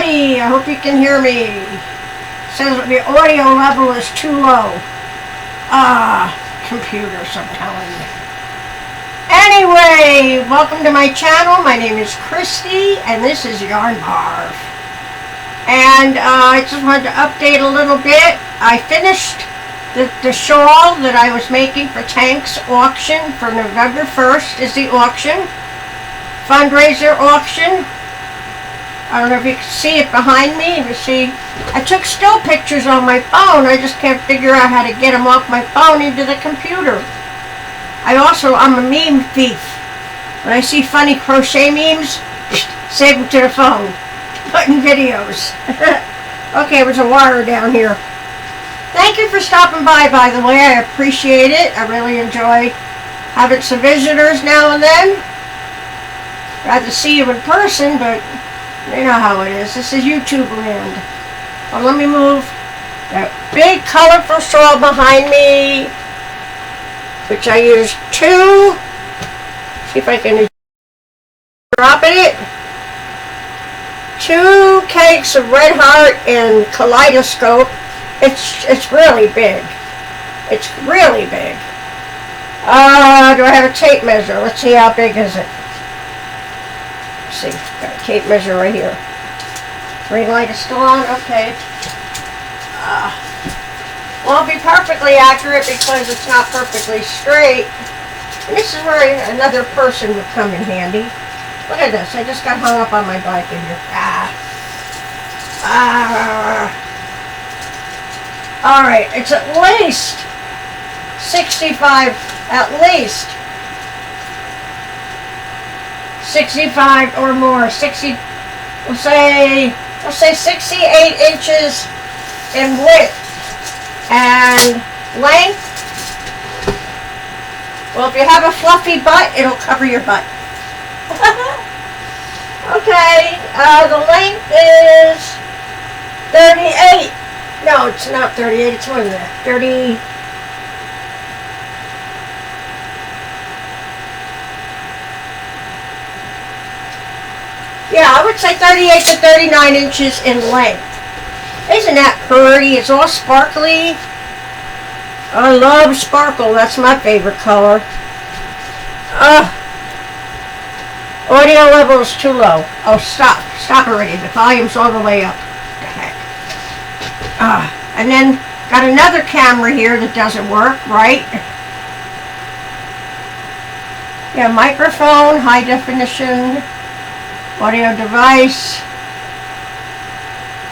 everybody. I hope you can hear me. It says the audio level is too low. Computers, I'm telling you. Anyway, welcome to my channel. My name is Christy, and this is Yarn Barf. And I just wanted to update a little bit. I finished the shawl that I was making for Tank's auction for November 1st is the auction. Fundraiser auction. I don't know if you can see it behind me. You see, I took still pictures on my phone. I just can't figure out how to get them off my phone into the computer. I'm a meme thief. When I see funny crochet memes, save them to the phone. Put in videos. Okay, there's a wire down here. Thank you for stopping by the way. I appreciate it. I really enjoy having some visitors now and then. Rather see you in person, but you know how it is. This is YouTube land. Well, let me move that big colorful shawl behind me, which I used see if I can drop it. 2 cakes of Red Heart and Kaleidescope. It's really big. It's really big. Do I have a tape measure? Let's see, how big is it? Let's see, got a tape measure right here. Ring light is still on? Okay. Won't be perfectly accurate because it's not perfectly straight. And this is where another person would come in handy. Look at this. I just got hung up on my bike in here. Alright, it's at least 65, at least 65 or more. 60, we'll say 68 inches in width and length. Well, if you have a fluffy butt, it'll cover your butt. Okay, the length is 38. No, it's not 38, it's more than that. 30. Yeah, I would say 38 to 39 inches in length. Isn't that pretty? It's all sparkly. I love sparkle. That's my favorite color. Audio level is too low. Oh, stop. Stop already. The volume's all the way up. What the heck? And then got another camera here that doesn't work, right? Yeah, microphone, high definition, audio device.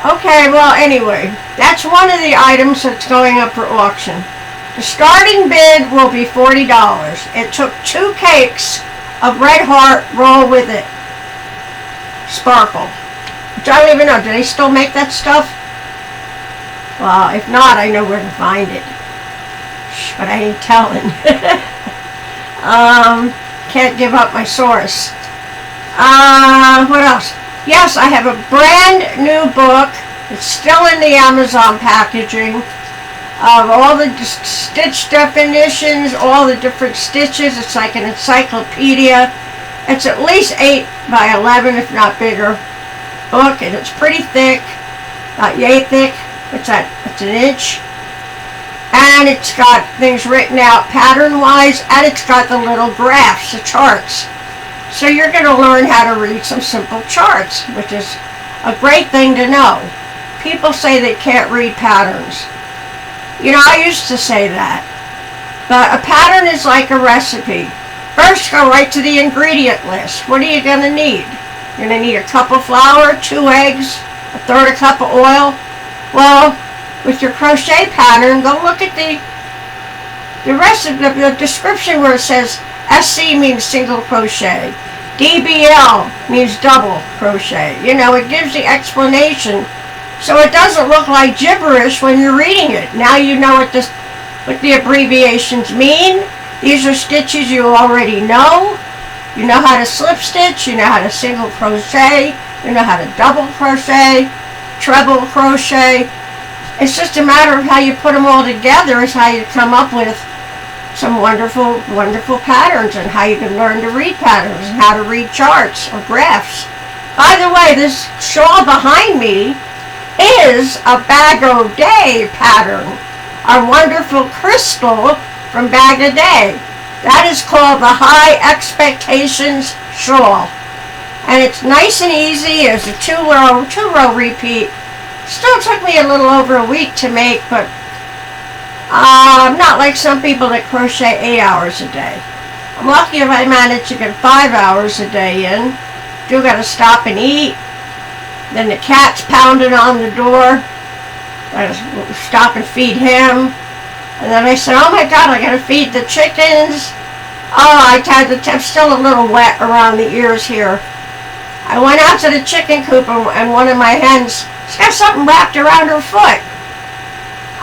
Okay, well, anyway, that's one of the items that's going up for auction. The starting bid will be $40. It took 2 cakes of Red Heart, roll with it, sparkle, which I don't even know. Do they still make that stuff? Well, if not, I know where to find it. Shh, but I ain't telling. Can't give up my source. What else? Yes, I have a brand new book. It's still in the Amazon packaging. Of all the stitch definitions, all the different stitches. It's like an encyclopedia. It's at least 8 by 11, if not bigger, book, and it's pretty thick, about yay thick. What's that? It's an inch. And it's got things written out pattern-wise, and it's got the little graphs, the charts. So you're going to learn how to read some simple charts, which is a great thing to know. People say they can't read patterns. You know, I used to say that. But a pattern is like a recipe. First, go right to the ingredient list. What are you going to need? You're going to need a cup of flour, 2 eggs, 1/3 cup of oil. Well, with your crochet pattern, go look at the recipe, the description where it says SC means single crochet. DBL means double crochet. You know, it gives the explanation. So it doesn't look like gibberish when you're reading it. Now you know what the abbreviations mean. These are stitches you already know. You know how to slip stitch, you know how to single crochet, you know how to double crochet, treble crochet. It's just a matter of how you put them all together is how you come up with some wonderful, wonderful patterns, and how you can learn to read patterns and how to read charts or graphs. By the way, this shawl behind me is a BagODay pattern. Our wonderful crystal from BagODay. That is called the High Expectations shawl. And it's nice and easy. It's a two-row repeat. Still took me a little over a week to make, but I'm not like some people that crochet 8 hours a day. I'm lucky if I manage to get 5 hours a day in. Do gotta stop and eat. Then the cat's pounding on the door. Gotta stop and feed him. And then I said, oh my God, I gotta feed the chickens. Oh, I'm still a little wet around the ears here. I went out to the chicken coop and one of my hens, she's got something wrapped around her foot.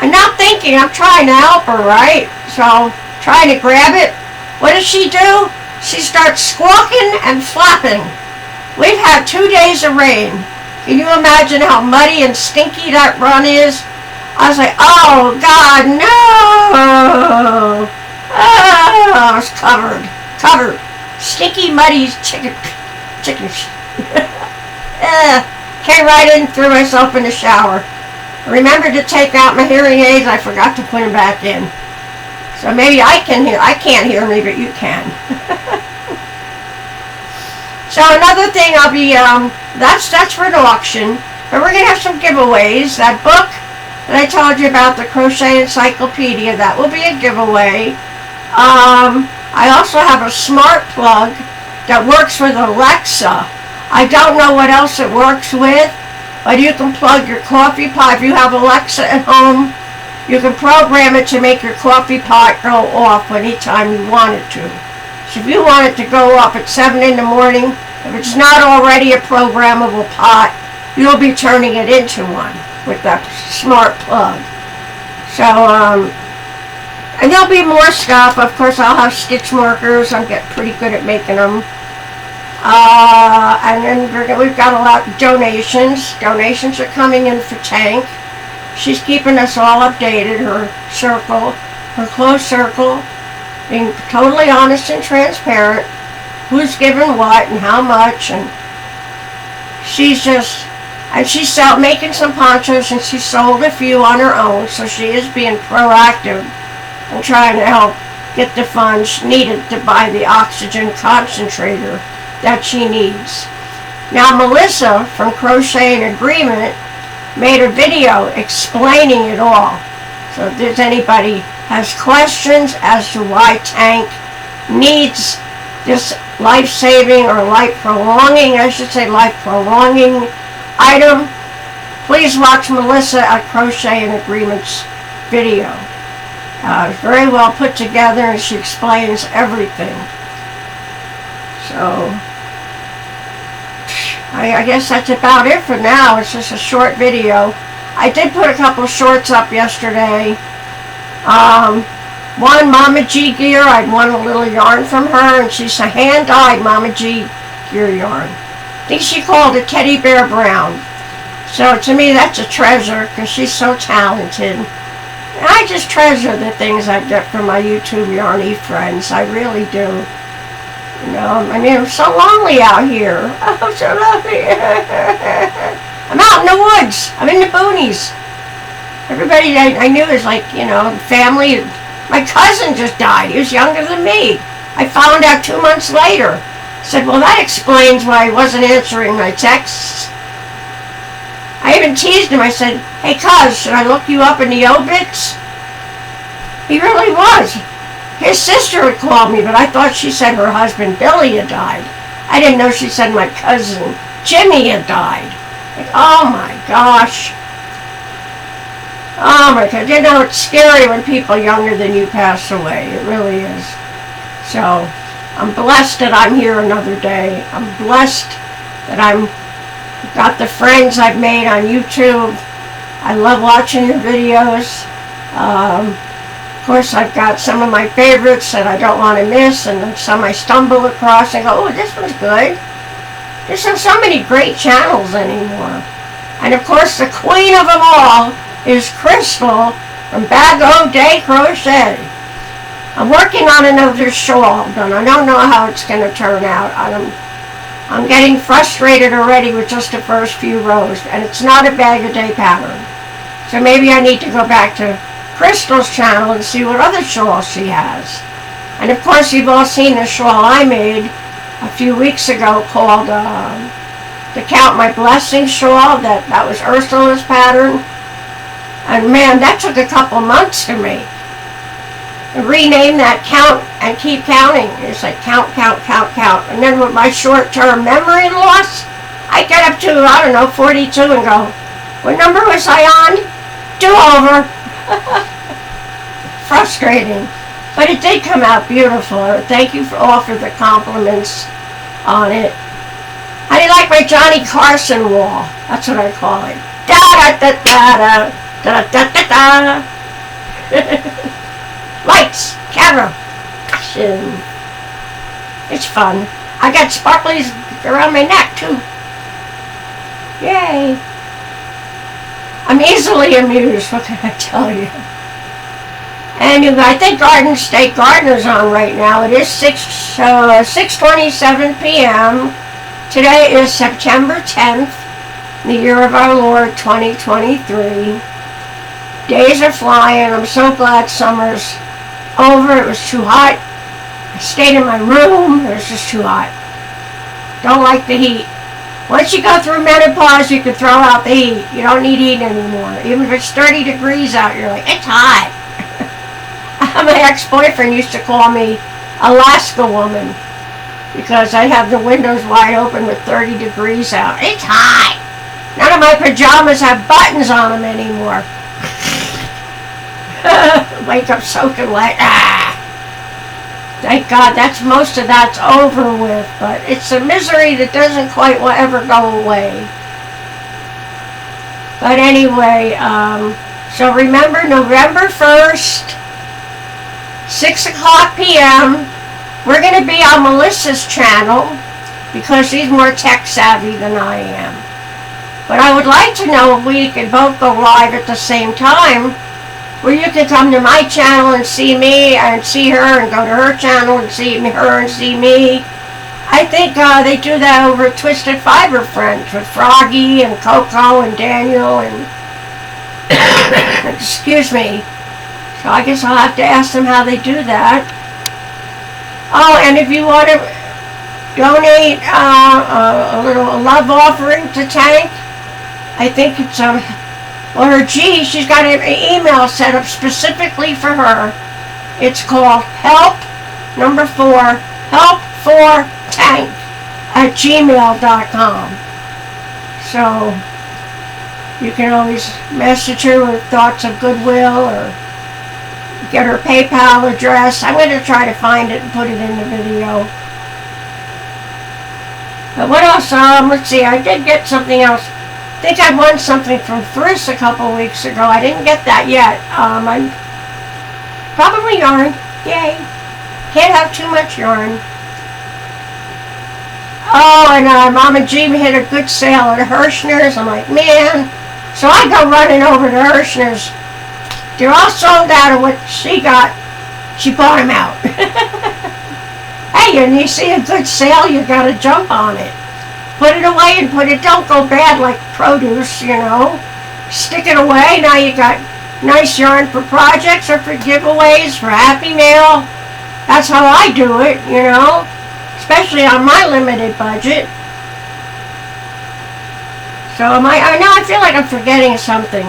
I'm not thinking, I'm trying to help her, right? So, trying to grab it. What does she do? She starts squawking and flapping. We've had 2 days of rain. Can you imagine how muddy and stinky that run is? I was like, oh God, no! Oh, I was covered. Stinky, muddy chicken. Came right in and threw myself in the shower. Remembered to take out my hearing aids. I forgot to put them back in. So maybe I can't hear me, but you can. So another thing I'll be, that's for an auction. But we're going to have some giveaways. That book that I told you about, the Crochet Encyclopedia, that will be a giveaway. I also have a smart plug that works with Alexa. I don't know what else it works with, but you can plug your coffee pot. If you have Alexa at home, you can program it to make your coffee pot go off anytime you want it to. So if you want it to go off at 7 in the morning, if it's not already a programmable pot, you'll be turning it into one with that smart plug. So, and there'll be more stuff. Of course, I'll have stitch markers. I'm getting pretty good at making them. And then we've got a lot of donations. Donations are coming in for Tank. She's keeping us all updated, her circle, her close circle, being totally honest and transparent, who's given what and how much, and she's making some ponchos, and she sold a few on her own, so she is being proactive and trying to help get the funds needed to buy the oxygen concentrator that she needs. Now Melissa from Crochet In Agreement made a video explaining it all. So if there's anybody has questions as to why Tank needs this life-saving or life-prolonging, I should say life-prolonging item, please watch Melissa at Crochet In Agreement's video. It's very well put together and she explains everything. So, I guess that's about it for now. It's just a short video. I did put a couple shorts up yesterday. One Mama G gear, I'd won a little yarn from her, and she's a hand-dyed Mama G gear yarn. I think she called it Teddy Bear Brown. So to me that's a treasure, because she's so talented. And I just treasure the things I get from my YouTube yarny friends. I really do. You know, I mean, I'm so lonely out here. I'm so lonely. I'm out in the woods. I'm in the boonies. Everybody I knew is like, you know, family. My cousin just died. He was younger than me. I found out 2 months later. Said, well, that explains why I wasn't answering my texts. I even teased him. I said, hey, cuz, should I look you up in the obits? He really was. His sister had called me, but I thought she said her husband Billy had died. I didn't know she said my cousin Jimmy had died. Like, oh my gosh. Oh my God. You know, it's scary when people younger than you pass away. It really is. So, I'm blessed that I'm here another day. I'm blessed that I've got the friends I've made on YouTube. I love watching your videos. Of course, I've got some of my favorites that I don't want to miss, and then some I stumble across and go, oh, this one's good. There's so many great channels anymore. And of course, the queen of them all is Crystal from BagODay Crochet. I'm working on another shawl, and I don't know how it's going to turn out. I'm getting frustrated already with just the first few rows, and it's not a BagODay pattern. So maybe I need to go back to Crystal's channel and see what other shawls she has. And of course, you've all seen the shawl I made a few weeks ago called the Count My Blessings shawl. That was Ursula's pattern. And man, that took a couple months to make. Rename that Count and Keep Counting. It's like count, count, count, count. And then with my short-term memory loss, I get up to, I don't know, 42 and go, what number was I on? Do over. Frustrating. But it did come out beautiful. Thank you all for the compliments on it. How do you like my Johnny Carson wall? That's what I call it. Da-da-da-da-da. Da-da-da-da. Lights, camera, action. It's fun. I got sparklies around my neck too. Yay. I'm easily amused, what can I tell you? And I think Garden State Gardener's on right now. It is 6:27 p.m. Today is September 10th, the year of our Lord 2023. Days are flying. I'm so glad summer's over. It was too hot. I stayed in my room. It was just too hot. Don't like the heat. Once you go through menopause, you can throw out the heat. You don't need heat anymore. Even if it's 30 degrees out, you're like, it's hot. My ex-boyfriend used to call me Alaska woman because I have the windows wide open with 30 degrees out. It's hot. None of my pajamas have buttons on them anymore. Wake up soaking wet. Thank God most of that's over with, but it's a misery that doesn't quite ever go away. But anyway, so remember November 1st, 6 o'clock p.m., we're going to be on Melissa's channel because she's more tech savvy than I am. But I would like to know if we could both go live at the same time, where you can come to my channel and see me and see her, and go to her channel and see her and see me. I think they do that over at Twisted Fiber Friends with Froggy and Coco and Daniel and excuse me. So I guess I'll have to ask them how they do that. Oh, and if you want to donate a little love offering to Tank, I think it's well, she's got an email set up specifically for her. It's called help4tank@gmail.com. So you can always message her with thoughts of goodwill or get her PayPal address. I'm going to try to find it and put it in the video. But what else? Let's see. I did get something else. I think I won something from Thriss a couple weeks ago. I didn't get that yet. I'm probably yarn. Yay. Can't have too much yarn. Oh, and Mama G hit a good sale at Hirschner's. I'm like, man. So I go running over to Hirschner's. They're all sold out of what she got. She bought them out. Hey, and you see a good sale, you got to jump on it. Put it away and don't go bad like produce, you know. Stick it away. Now you got nice yarn for projects or for giveaways, for Happy Mail. That's how I do it, you know. Especially on my limited budget. So I know I feel like I'm forgetting something.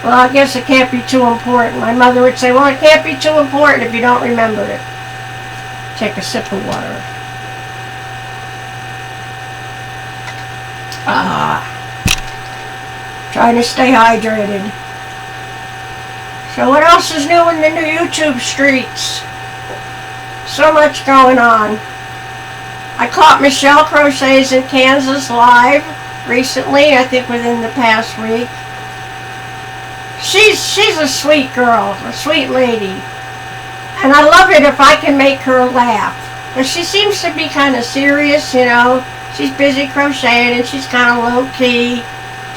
Well, I guess it can't be too important. My mother would say, well, it can't be too important if you don't remember it. Take a sip of water. Trying to stay hydrated. So what else is new in the new YouTube streets? So much going on. I caught Michelle Crochets in Kansas live recently, I think within the past week. She's a sweet girl, a sweet lady. And I love it if I can make her laugh. But she seems to be kind of serious, you know. She's busy crocheting and she's kind of low-key.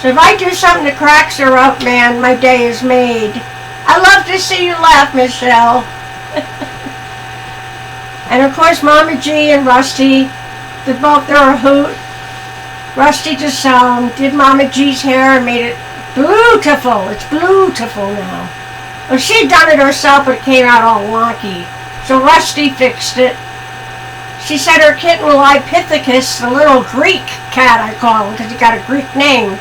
So if I do something that cracks her up, man, my day is made. I love to see you laugh, Michelle. And of course, Mama G and Rusty, they're a hoot. Rusty just did Mama G's hair and made it beautiful. It's beautiful now. Well, she'd done it herself, but it came out all wonky. So Rusty fixed it. She said her kitten will like Pithecus, the little Greek cat, I call him, because he got a Greek name.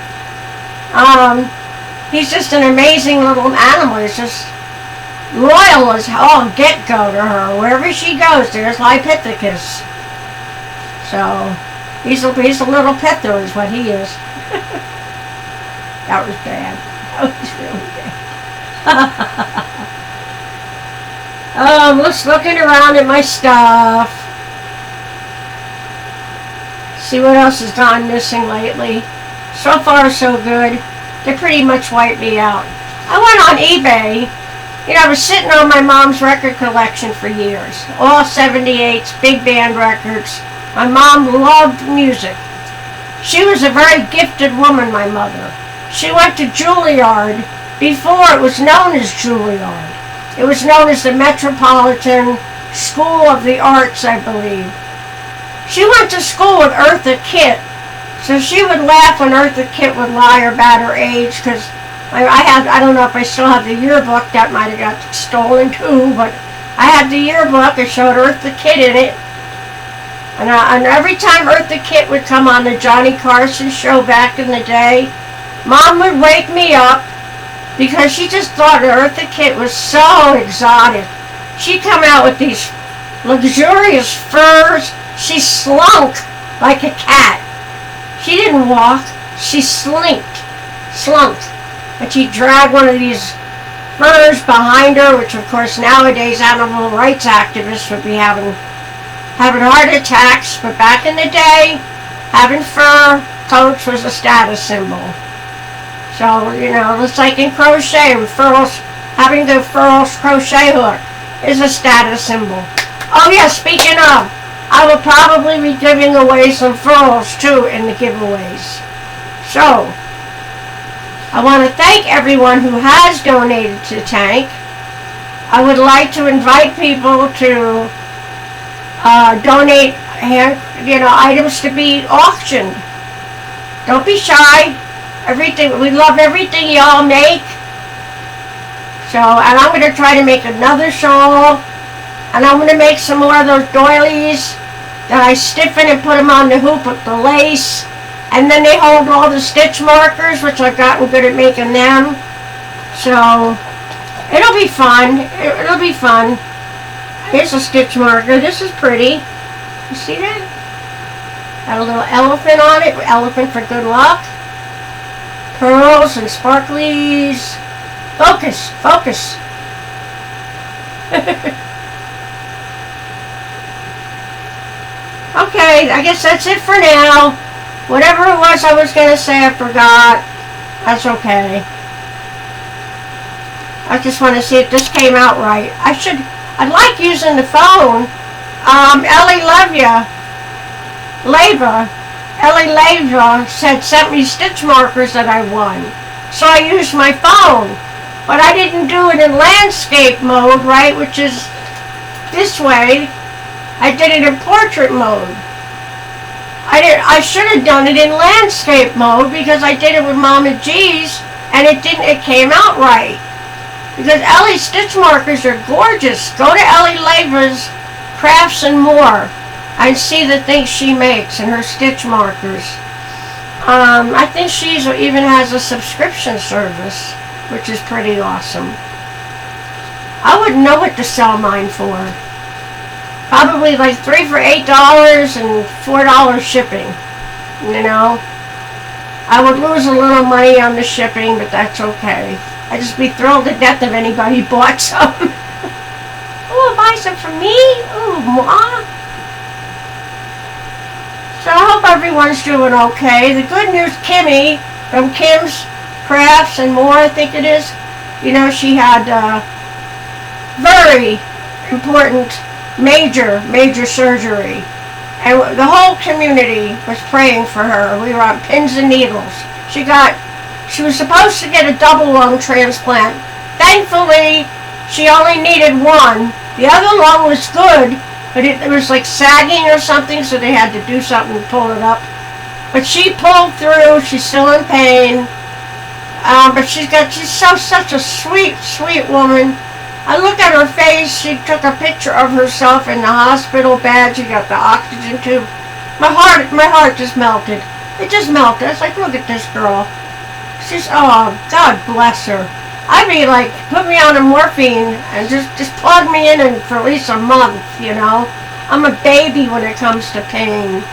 He's just an amazing little animal. He's just loyal as all get-go to her. Wherever she goes, there's Lipithecus. So, he's a little pither is what he is. That was bad. That was really bad. I'm just looking around at my stuff. See what else has gone missing lately. So far, so good. They pretty much wiped me out. I went on eBay. You know, I was sitting on my mom's record collection for years. All 78s, big band records. My mom loved music. She was a very gifted woman, my mother. She went to Juilliard before it was known as Juilliard. It was known as the Metropolitan School of the Arts, I believe. She went to school with Eartha Kitt, so she would laugh when Eartha Kitt would lie about her age, because I don't know if I still have the yearbook, that might have got stolen too, but I had the yearbook, it showed Eartha Kitt in it, and every time Eartha Kitt would come on the Johnny Carson show back in the day, Mom would wake me up, because she just thought Eartha Kitt was so exotic. She'd come out with these luxurious furs. She slunk like a cat. She didn't walk, she slunk. And she'd drag one of these furs behind her, which of course nowadays animal rights activists would be having heart attacks, but back in the day, having fur coats was a status symbol. So, you know, it's like in crochet, with furls, having the furls crochet hook is a status symbol. Oh yeah, speaking of, I will probably be giving away some furls too in the giveaways. So, I want to thank everyone who has donated to Tank. I would like to invite people to donate, items to be auctioned. Don't be shy. We love everything y'all make. So, and I'm going to try to make another shawl. And I'm going to make some more of those doilies that I stiffen and put them on the hoop with the lace. And then they hold all the stitch markers, which I've gotten good at making them. So, it'll be fun. It'll be fun. Here's a stitch marker. This is pretty. You see that? Got a little elephant on it. Elephant for good luck. Pearls and sparklies. Focus. Focus. Okay, I guess that's it for now. Whatever it was I was going to say, I forgot. That's okay. I just want to see if this came out right. I'd like using the phone. Ellie Leva sent me stitch markers that I won. So I used my phone. But I didn't do it in landscape mode, right, which is this way. I did it in portrait mode. I should have done it in landscape mode because I did it with Mama G's and it came out right. Because Ellie's stitch markers are gorgeous. Go to Ellie Leva's Crafts and More and see the things she makes and her stitch markers. I think she even has a subscription service, which is pretty awesome. I wouldn't know what to sell mine for. Probably like 3 for $8 and $4 shipping. You know, I would lose a little money on the shipping, but that's okay. I'd just be thrilled to death if anybody bought some. Oh, buy some for me? Oh, moi. So I hope everyone's doing okay. The good news, Kimmy, from Kim's Crafts and More, I think it is. You know, she had very important major surgery. And the whole community was praying for her. We were on pins and needles. She was supposed to get a double lung transplant. Thankfully, she only needed one. The other lung was good, but it was like sagging or something, so they had to do something to pull it up. But she pulled through. She's still in pain, but she's such a sweet, sweet woman. I look at her face. She took a picture of herself in the hospital bed. She got the oxygen tube. My heart just melted. It just melted. I was like, look at this girl. She's, oh, God bless her. I'd be like, put me on a morphine and just plug me in for at least a month, you know. I'm a baby when it comes to pain.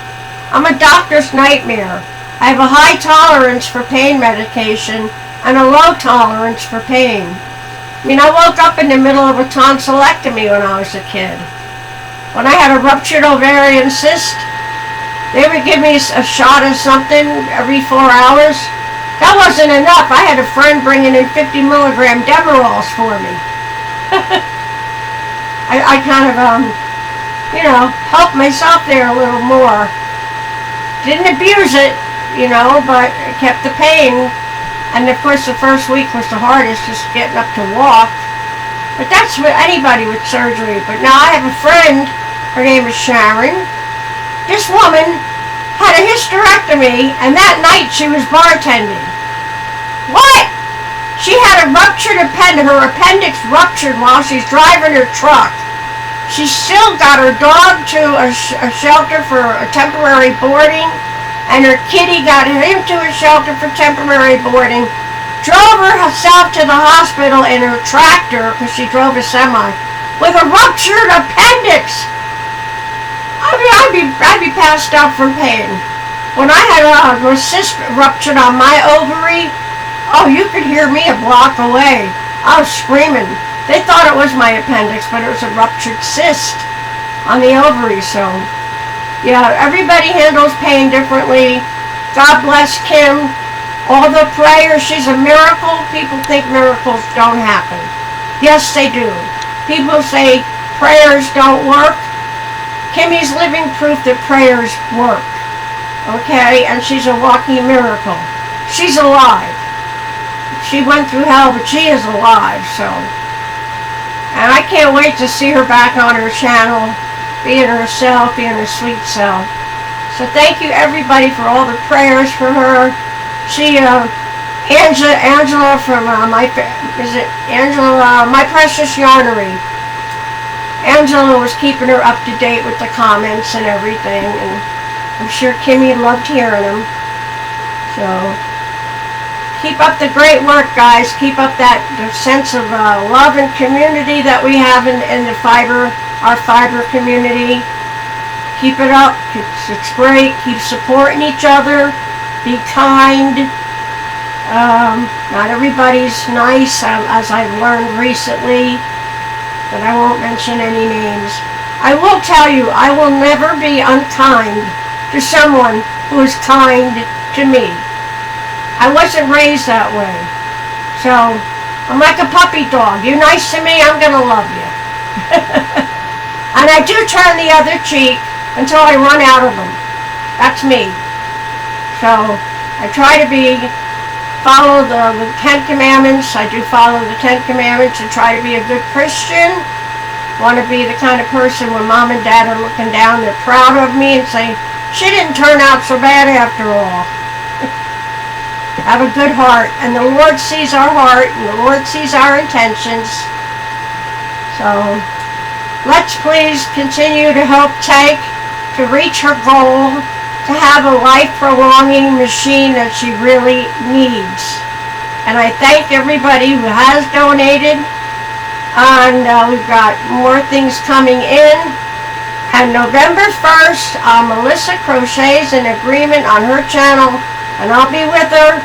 I'm a doctor's nightmare. I have a high tolerance for pain medication and a low tolerance for pain. I mean, I woke up in the middle of a tonsillectomy when I was a kid. When I had a ruptured ovarian cyst, they would give me a shot of something every 4 hours. That wasn't enough. I had a friend bringing in 50 milligram Demerols for me. I kind of, you know, helped myself there a little more. Didn't abuse it, you know, but it kept the pain. And of course the first week was the hardest, just getting up to walk. But that's with anybody with surgery. But now I have a friend, her name is Sharon. This woman had a hysterectomy, and that night she was bartending. What? She had a ruptured appendix. Her appendix ruptured while she's driving her truck. She still got her dog to a shelter for a temporary boarding, and her kitty got him to a shelter for temporary boarding. Drove herself to the hospital in her tractor, because she drove a semi, with a ruptured appendix. I mean, I'd be passed out from pain. When I had a cyst ruptured on my ovary, oh, you could hear me a block away. I was screaming. They thought it was my appendix, but it was a ruptured cyst on the ovary. So, yeah, everybody handles pain differently. God bless Kim. All the prayers, she's a miracle. People think miracles don't happen. Yes, they do. People say prayers don't work. Kimmy's living proof that prayers work. Okay? And she's a walking miracle. She's alive. She went through hell, but she is alive, so. And I can't wait to see her back on her channel, being herself, being her sweet self. So thank you everybody for all the prayers for her. She, Angela from My Precious Yarnery. Angela was keeping her up to date with the comments and everything, and I'm sure Kimmy loved hearing them. So, keep up the great work, guys. Keep up that sense of love and community that we have in our fiber community. Keep it up. It's great. Keep supporting each other. Be kind. Not everybody's nice, as I've learned recently. But I won't mention any names. I will tell you, I will never be unkind to someone who is kind to me. I wasn't raised that way. So, I'm like a puppy dog. You're nice to me, I'm going to love you. And I do turn the other cheek until I run out of them. That's me. So, I try to follow the Ten Commandments. I do follow the Ten Commandments and try to be a good Christian. Want to be the kind of person when Mom and Dad are looking down, they're proud of me and say, she didn't turn out so bad after all. Have a good heart, and the Lord sees our heart, and the Lord sees our intentions. So, let's please continue to help Tank to reach her goal, to have a life-prolonging machine that she really needs. And I thank everybody who has donated, and we've got more things coming in. And November 1st, Melissa Crochets In Agreement on her channel, and I'll be with her.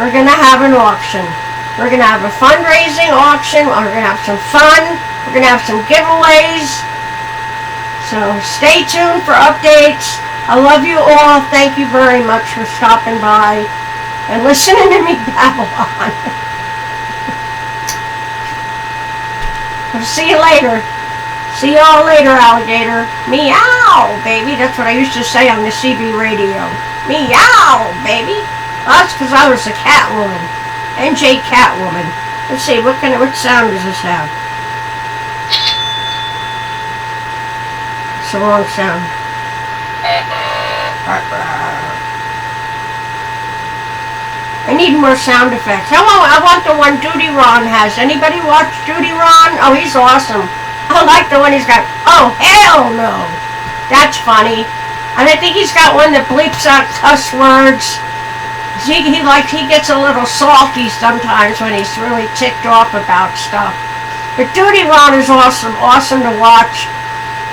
We're going to have an auction. We're going to have a fundraising auction. We're going to have some fun. We're going to have some giveaways. So stay tuned for updates. I love you all. Thank you very much for stopping by and listening to me babble on. I'll see you later. See you all later, alligator. Meow, baby. That's what I used to say on the CB radio. Meow, baby. Well, that's because I was a cat woman. NJ Catwoman. Let's see, what sound does this have? That's the wrong sound. I need more sound effects. I want the one Duty Ron has. Anybody watch Duty Ron? Oh, he's awesome. I like the one he's got. Oh, hell no. That's funny. And I think he's got one that bleeps out cuss words. He gets a little salty sometimes when he's really ticked off about stuff. But Duty Ron is awesome. Awesome to watch.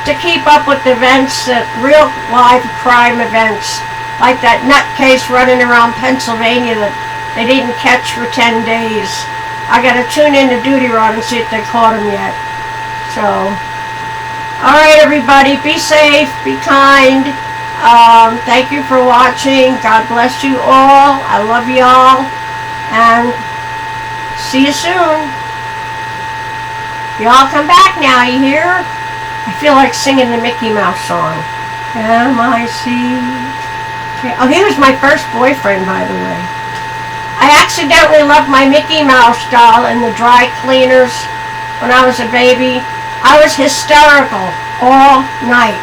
To keep up with events, real live crime events. Like that nutcase running around Pennsylvania that they didn't catch for 10 days. I gotta tune in to Duty Ron and see if they caught him yet. So, alright everybody, be safe, be kind. Thank you for watching. God bless you all. I love y'all. And see you soon. Y'all come back now, you hear? I feel like singing the Mickey Mouse song. M-I-C. Oh, he was my first boyfriend, by the way. I accidentally left my Mickey Mouse doll in the dry cleaners when I was a baby. I was hysterical all night.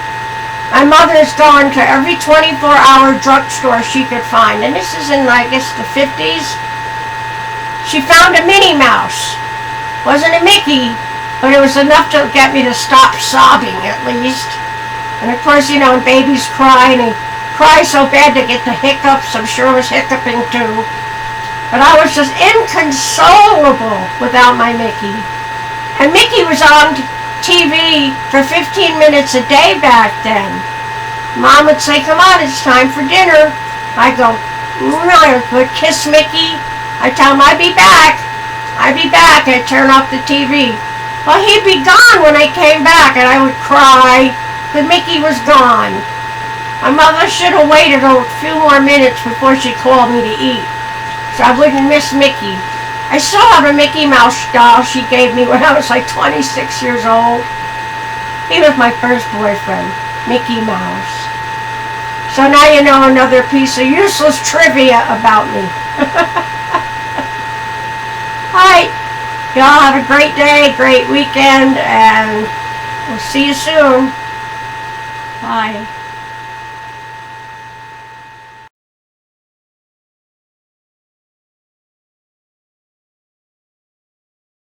My mother's gone to every 24-hour drugstore she could find, and this is in, I guess, the 50s. She found a Minnie Mouse. Wasn't a Mickey, but it was enough to get me to stop sobbing, at least. And of course, you know, babies cry, and they cry so bad they get the hiccups. I'm sure I was hiccuping too. But I was just inconsolable without my Mickey. And Mickey was on TV for 15 minutes a day back then. Mom would say, come on, it's time for dinner. I go, I would kiss Mickey. I tell him, I'd be back. I'd be back. I'd turn off the TV. Well, he'd be gone when I came back, and I would cry, but Mickey was gone. My mother should have waited a few more minutes before she called me to eat, so I wouldn't miss Mickey. I still have a Mickey Mouse doll she gave me when I was like 26 years old. He was my first boyfriend, Mickey Mouse. So now you know another piece of useless trivia about me. Alright, y'all have a great day, great weekend, and we'll see you soon. Bye.